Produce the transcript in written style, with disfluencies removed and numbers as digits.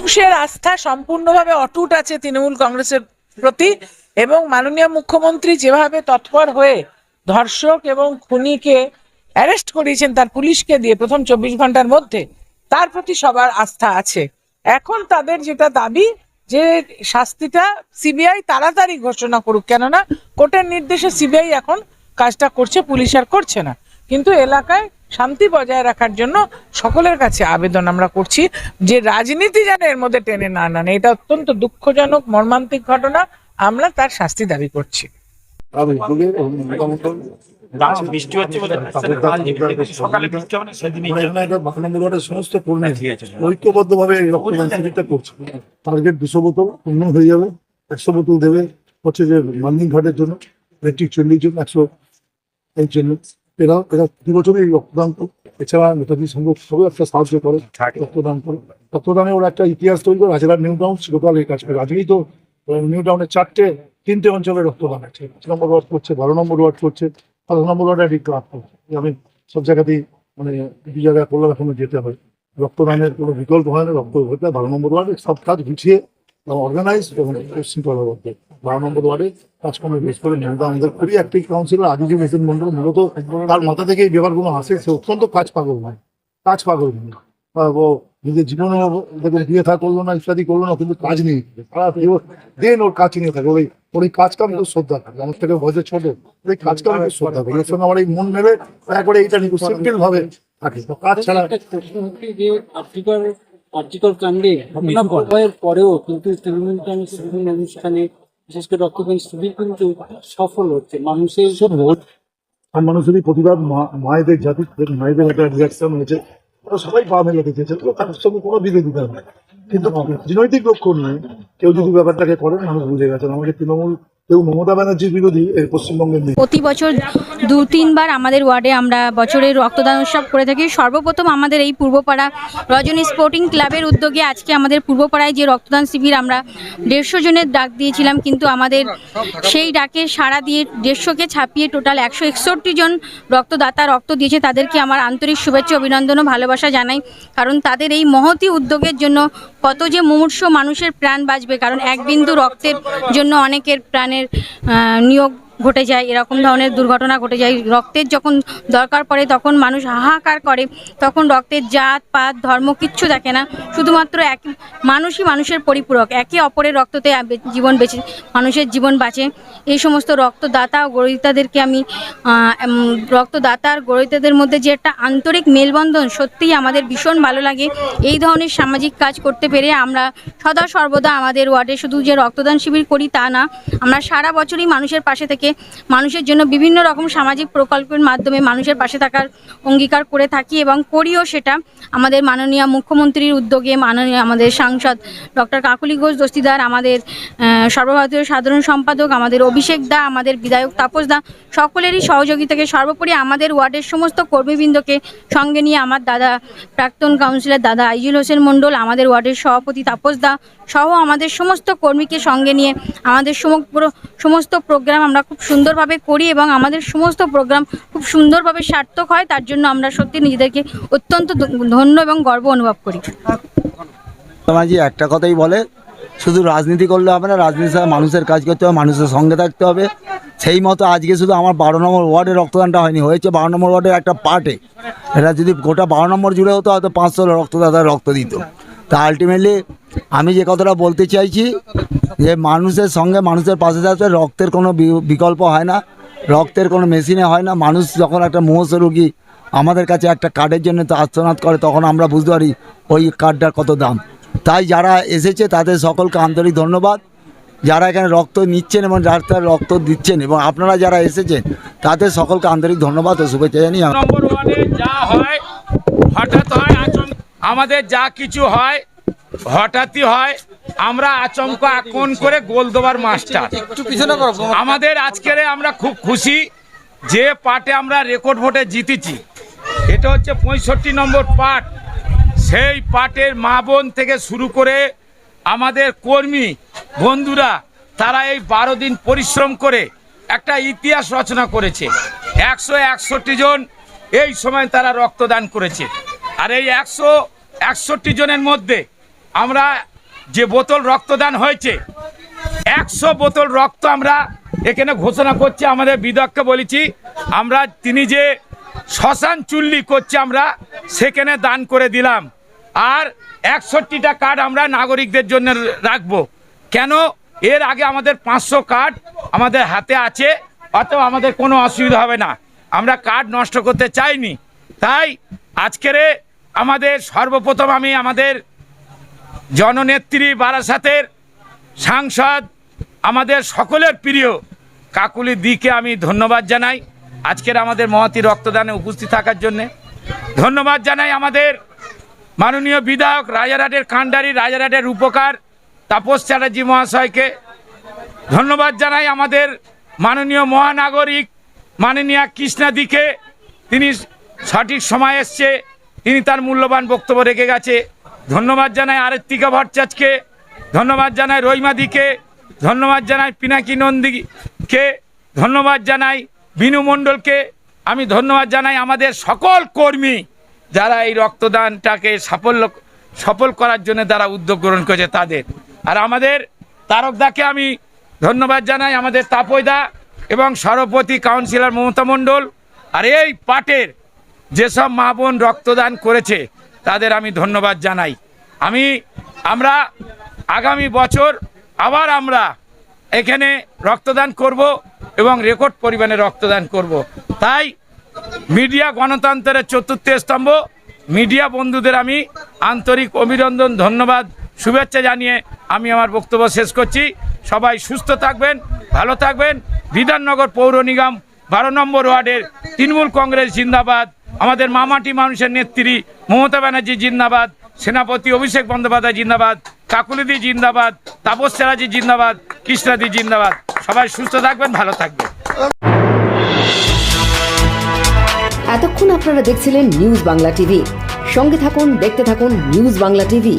মানুষের আস্থা সম্পূর্ণভাবে অটুট আছে তৃণমূল কংগ্রেসের প্রতি, এবং মাননীয় মুখ্যমন্ত্রী যেভাবে তৎপর হয়ে ধর্ষক এবং খুনিকে অ্যারেস্ট করিয়েছেন তার পুলিশকে দিয়ে প্রথম 24 ঘন্টার মধ্যে, তার প্রতি সবার আস্থা আছে। এখন তাদের যেটা দাবি যে শাস্তিটা সিবিআই তাড়াতাড়ি ঘোষণা করুক, কেননা কোর্টের নির্দেশে সিবিআই এখন কাজটা করছে, পুলিশ আর করছে না। কিন্তু এলাকায় শান্তি বজায় রাখার জন্য সকলের কাছে আবেদন আমরা করছি যে রাজনীতি যেন এর মধ্যে টেনে না আনে। এটা অত্যন্ত দুঃখজনক মর্মান্তিক ঘটনা, আমরা তার শাস্তি দাবি করছি। সমস্ত কর্মী ঐক্যবদ্ধভাবে রক্তদান শিবিরটা করছে। টার্গেট 200 বোতল পূর্ণ হয়ে যাবে, 100 বোতল দেবে হচ্ছে যে মান্দিং ঘাটের জন্য, 40 জন 100 এর জন্য। এরা প্রতি বছরই রক্তদান করে। এছাড়া নেতাজি সংঘ সবাই একটা সাহায্য করে রক্তদান করে। রক্তদানে ওরা একটা ইতিহাস তৈরি করে। রাজেলার নিউ টাউন গোটাল এই কাজ করে। আজকেই তো নিউ টাউনে 3টে অঞ্চলে রক্তদান আছে। 5 নম্বর ওয়ার্ড করছে, 12 নম্বর ওয়ার্ড করছে, 5 নম্বর ওয়ার্ডে একটি ক্লাব করছে। আমি সব জায়গাতেই মানে দু জায়গায় করলে এখনো যেতে হয়। রক্তদানের কোনো বিকল্প হয় না। রক্ত হতে 12 নম্বর ওয়ার্ডে সব কাজ গুছিয়ে অর্গানাইজ এবং শৃঙ্খলাবদ্ধ। 12 নম্বর ওয়ার্ডে কাজকর্মে বেশ করে নিয়মিত আমাদের করি। একটি কাউন্সিলর আজিজুল হোসেন মন্ডল, মূলত তার মাথা থেকে এই ব্যাপারগুলো আসে। সে অত্যন্ত কাজ পাগল নয়, ও নিজের জীবনে দেখুন বিয়ে থা করলো না, ইত্যাদি করলো না, কিন্তু কাজ নেই। সারা দিন ওর কাজ নিয়ে থাকে। ওই কাজ কাম একটু শ্রদ্ধা থাকে। আমার থেকে বয়সে ছোট, ওই কাজ কাম একটু শ্রদ্ধা থাকে। এর সঙ্গে আমার এই মন মেলে করে এইটা নিয়ে সিম্পল ভাবে থাকে। কাজ ছাড়া কার্যকর কাণ্ডে পরেও কিন্তু তৃণমূল অনুষ্ঠানে বিশেষ করে রক্তদান শিবির কিন্তু সফল হচ্ছে। মানুষেরই প্রতিবাদ, মায়েদের জাতি, মায়েদের একটা রিয়াকশন হয়েছে, সবাই পা মেলে দেখেছে। তার সঙ্গে কোনো বিরোধিতা নেই, কিন্তু রাজনৈতিক লক্ষ্য নিয়ে কেউ যদি ব্যাপারটাকে করেন মানুষ বুঝে গেছেন। আমাদের তৃণমূল কেউ মমতা ব্যানার্জির বিরোধী এই পশ্চিমবঙ্গের নেই। প্রতি বছর 2-3 বার আমাদের ওয়ার্ডে আমরা বছরের রক্তদান উৎসব করে থাকি। সর্বপ্রথম আমাদের এই পূর্বপাড়া রজনী স্পোর্টিং ক্লাবের উদ্যোগে আজকে আমাদের পূর্বপাড়ায় যে রক্তদান শিবির আমরা 150 জনের ডাক দিয়েছিলাম, কিন্তু আমাদের সেই ডাকে সাড়া দিয়ে 150কে ছাপিয়ে টোটাল 161 জন রক্তদাতা রক্ত দিয়েছে। তাদেরকে আমার আন্তরিক শুভেচ্ছা, অভিনন্দন ও ভালোবাসা জানাই। কারণ তাদের এই মহতি উদ্যোগের জন্য কত যে মুমূর্ষ মানুষের প্রাণ বাঁচবে, কারণ এক বিন্দু রক্তের জন্য অনেকের প্রাণের নিয়োগ ঘটে যায়, এরকম ধরনের দুর্ঘটনা ঘটে যায়। রক্তের যখন দরকার পড়ে তখন মানুষ হাহাকার করে, তখন রক্তের জাত পাত ধর্ম কিচ্ছু দেখে না, শুধুমাত্র এক মানুষই মানুষের পরিপূরক। একে অপরের রক্ততে মানুষের জীবন বাঁচে। এই সমস্ত রক্তদাতা ও গ্রহীতাদেরকে আমি রক্তদাতা আর গ্রহীতাদের মধ্যে যে একটা আন্তরিক মেলবন্ধন, সত্যিই আমাদের ভীষণ ভালো লাগে। এই ধরনের সামাজিক কাজ করতে পেরে আমরা সদা সর্বদা আমাদের ওয়ার্ডে শুধু যে রক্তদান শিবির করি তা না, আমরা সারা বছরই মানুষের পাশে থেকে মানুষের জন্য বিভিন্ন রকম সামাজিক প্রকল্পের মাধ্যমে মানুষের পাশে থাকার অঙ্গীকার করে থাকি এবং করিও সেটা। আমাদের মাননীয় মুখ্যমন্ত্রীর উদ্যোগে মাননীয় আমাদের সাংসদ ডক্টর কাকলি ঘোষ দস্তিদার, আমাদের সর্বভারতীয় সাধারণ সম্পাদক আমাদের অভিষেক দা, আমাদের বিধায়ক তাপস দা, সকলেরই সহযোগিতাকে, সর্বোপরি আমাদের ওয়ার্ডের সমস্ত কর্মীবৃন্দকে সঙ্গে নিয়ে আমার দাদা প্রাক্তন কাউন্সিলর দাদা আজিজুল হোসেন মন্ডল, আমাদের ওয়ার্ডের সভাপতি তাপস দা সহ আমাদের সমস্ত কর্মীকে সঙ্গে নিয়ে আমাদের সমস্ত প্রোগ্রাম আমরা খুব সুন্দরভাবে করি এবং আমাদের সমস্ত প্রোগ্রাম খুব সুন্দরভাবে সার্থক হয়। তার জন্য আমরা সত্যি নিজেদেরকে অত্যন্ত ধন্য এবং গর্ব অনুভব করি। মাঝি একটা কথাই বলে, শুধু রাজনীতি করলে হবে না, রাজনীতির সাথে মানুষের কাজ করতে হবে, মানুষের সঙ্গে থাকতে হবে। সেই মতো আজকে শুধু আমার 12 নম্বর ওয়ার্ডে রক্তদানটা হয়নি, হয়েছে 12 নম্বর ওয়ার্ডের একটা পার্টে। এটা যদি গোটা 12 নম্বর জুড়ে হতো হয়তো 500 রক্তদাতা রক্ত দিত। তা আলটিমেটলি আমি যে কথাটা বলতে চাইছি যে মানুষের সঙ্গে মানুষের পাশে থাকতে, রক্তের কোনো বিকল্প হয় না, রক্তের কোনো মেশিনে হয় না। মানুষ যখন একটা মুমূর্ষ রোগী আমাদের কাছে একটা কার্ডের জন্য তো আর্তনাদ করে, তখন আমরা বুঝতে পারি ওই কার্ডটার কত দাম। তাই যারা এসেছে তাদের সকলকে আন্তরিক ধন্যবাদ, যারা এখানে রক্ত নিচ্ছেন এবং যারা রক্ত দিচ্ছেন, এবং আপনারা যারা এসেছেন তাদের সকলকে আন্তরিক ধন্যবাদ ও শুভেচ্ছা জানিয়ে নম্বর ওয়ার্ডে যা হয় হঠাৎ হয়, আমাদের যা কিছু হয় হঠাৎই হয়। আমরা আচমকা আক্রমণ করে গোল দেওয়ার মাস্টার আমাদের। আজকের আমরা খুব খুশি যে পার্টে আমরা রেকর্ড ভোটে জিতেছি। এটা হচ্ছে 65 নম্বর পার্ট। সেই পার্টের মা বোন থেকে শুরু করে আমাদের কর্মী বন্ধুরা, তারা এই 12 দিন পরিশ্রম করে একটা ইতিহাস রচনা করেছে। 161 জন এই সময় তারা রক্তদান করেছে। আর এই 161 জনের মধ্যে আমরা যে বোতল রক্তদান হয়েছে 100 বোতল রক্ত আমরা এখানে ঘোষণা করছি, আমাদের বিধায়ককে বলেছি আমরা, তিনি যে শ্মশান চুল্লি করছে আমরা সেখানে দান করে দিলাম। আর 61টা কার্ড আমরা নাগরিকদের জন্য রাখবো। কেন? এর আগে আমাদের 500 কার্ড আমাদের হাতে আছে, অতএব আমাদের কোনো অসুবিধা হবে না, আমরা কার্ড নষ্ট করতে চাইনি। তাই আজকের আমাদের সর্বপ্রথম আমি আমাদের জননেত্রী বারাসাতের সাংসদ, আমাদের সকলের প্রিয় কাকুলি দিকে আমি ধন্যবাদ জানাই আজকের আমাদের মহতী রক্তদানে উপস্থিত থাকার জন্যে। ধন্যবাদ জানাই আমাদের মাননীয় বিধায়ক রাজারহাটের কান্ডারি, রাজারহাটের উপকার তাপস চ্যাটার্জি মহাশয়কে। ধন্যবাদ জানাই আমাদের মাননীয় মহানাগরিক মাননীয়া কৃষ্ণাদিকে, তিনি সঠিক সময় এসছে, তিনি তার মূল্যবান বক্তব্য রেখে গেছে। ধন্যবাদ জানাই আরেত্তিকা ভট্টাচার্যকে, ধন্যবাদ জানাই রহিমাদিকে, ধন্যবাদ জানাই পিনাকি নন্দীকে, ধন্যবাদ জানাই বিনু মণ্ডলকে, আমি ধন্যবাদ জানাই আমাদের সকল কর্মী যারা এই রক্তদানটাকে সফল করার জন্য তারা উদ্যোগ গ্রহণ করেছে তাদের। আর আমাদের তারকদাকে আমি ধন্যবাদ জানাই, আমাদের তাপয়দা এবং সভাপতি কাউন্সিলর মমতা মণ্ডল। আর এই পাটের যেসব মা বোন রক্তদান করেছে তাদের আমি ধন্যবাদ জানাই। আমরা আগামী বছর আবার আমরা এখানে রক্তদান করব এবং রেকর্ড পরিমাণে রক্তদান করব। তাই মিডিয়া গণতন্ত্রের চতুর্থ স্তম্ভ, মিডিয়া বন্ধুদের আমি আন্তরিক অভিনন্দন, ধন্যবাদ, শুভেচ্ছা জানিয়ে আমি আমার বক্তব্য শেষ করছি। সবাই সুস্থ থাকবেন, ভালো থাকবেন। বিধাননগর পৌর নিগম 12 নম্বর ওয়ার্ডের তৃণমূল কংগ্রেস জিন্দাবাদ, আমাদের মামাটি মানুষের নেত্রী মমতা ব্যানার্জি জিন্দাবাদ, সেনাপতি অভিষেক বন্দ্যোপাধ্যায় জিন্দাবাদ, কাকুলিদি জিন্দাবাদ, তাপস চ্যাটার্জি জিন্দাবাদ, কৃষ্ণাদি জিন্দাবাদ। সবাই সুস্থ থাকবেন, ভালো থাকবেন। এতক্ষণ আপনারা দেখছিলেন নিউজ বাংলা টিভি। সঙ্গে থাকুন, দেখতে থাকুন নিউজ বাংলা টিভি।